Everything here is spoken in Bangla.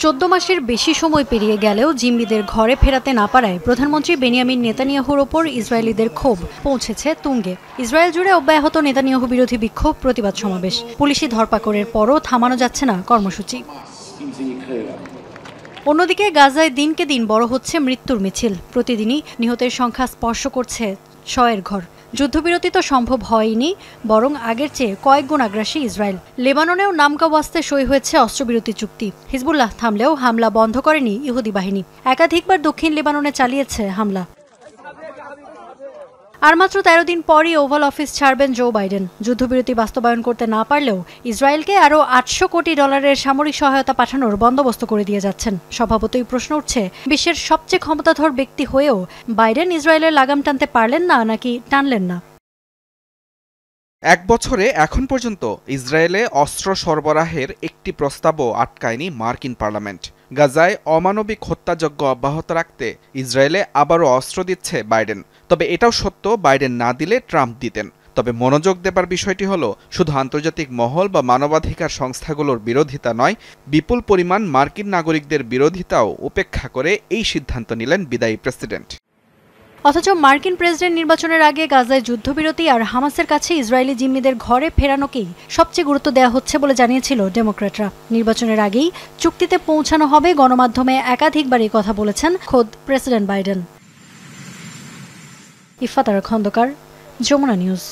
14 মাসের বেশি সময় পেরিয়ে গেলেও জিম্মিদের ঘরে ফেরাতে না পারায় প্রধানমন্ত্রী বেনিয়ামিন নেতানিয়াহুর ওপর ইসরায়েলিদের ক্ষোভ পৌঁছেছে তুঙ্গে। ইসরায়েল জুড়ে অব্যাহত নেতানিয়াহু বিরোধী বিক্ষোভ, প্রতিবাদ সমাবেশ। পুলিশি ধরপাকড়ের পরও থামানো যাচ্ছে না কর্মসূচি। অন্যদিকে গাজায় দিনকে দিন বড় হচ্ছে মৃত্যুর মিছিল। প্রতিদিনই নিহতের সংখ্যা স্পর্শ করছে 100-এর ঘর। যুদ্ধবিরতি তো সম্ভব হয়নি, বরং আগের চেয়ে কয়েক গুণ আগ্রাসী ইসরায়েল। লেবাননেও নামকা ওয়াস্তে সই হয়েছে অস্ত্রবিরতি চুক্তি। হিজবুল্লাহ থামলেও হামলা বন্ধ করেনি ইহুদি বাহিনী। একাধিকবার দক্ষিণ লেবাননে চালিয়েছে হামলা। আর মাত্র 13 দিন পরই ওভাল অফিস ছাড়বেন জো বাইডেন। যুদ্ধবিরতি বাস্তবায়ন করতে না পারলেও ইসরায়েলকে আরও $800 কোটি সামরিক সহায়তা পাঠানোর বন্দোবস্ত করে দিয়ে যাচ্ছেন। স্বভাবতই প্রশ্ন উঠছে, বিশ্বের সবচেয়ে ক্ষমতাধর ব্যক্তি হয়েও বাইডেন ইসরায়েলের লাগাম টানতে পারলেন না, নাকি টানলেন না? এক বছরে এখন পর্যন্ত ইসরায়েলে অস্ত্র সরবরাহের একটি প্রস্তাবও আটকায়নি মার্কিন পার্লামেন্ট। গাজায় অমানবিক হত্যাযজ্ঞ অব্যাহত রাখতে ইসরায়েলে আবারও অস্ত্র দিচ্ছে বাইডেন। তবে এটাও সত্য, বাইডেন না দিলে ট্রাম্প দিতেন। তবে মনোযোগ দেবার বিষয়টি হলো, শুধু আন্তর্জাতিক মহল বা মানবাধিকার সংস্থাগুলোর বিরোধিতা নয়, বিপুল পরিমাণ মার্কিন নাগরিকদের বিরোধিতাও উপেক্ষা করে এই সিদ্ধান্ত নিলেন বিদায়ী প্রেসিডেন্ট। অথচ মার্কিন প্রেসিডেন্ট নির্বাচনের আগে গাজায় যুদ্ধবিরতি আর হামাসের কাছে ইসরায়েলি জিম্মিদের ঘরে ফেরানোকেই সবচেয়ে গুরুত্ব দেওয়া হচ্ছে বলে জানিয়েছিল ডেমোক্র্যাটরা। নির্বাচনের আগেই চুক্তিতে পৌঁছানো হবে, গণমাধ্যমে একাধিকবার এই কথা বলেছেন খোদ president Biden. Ifat Khandakar, Jamuna news.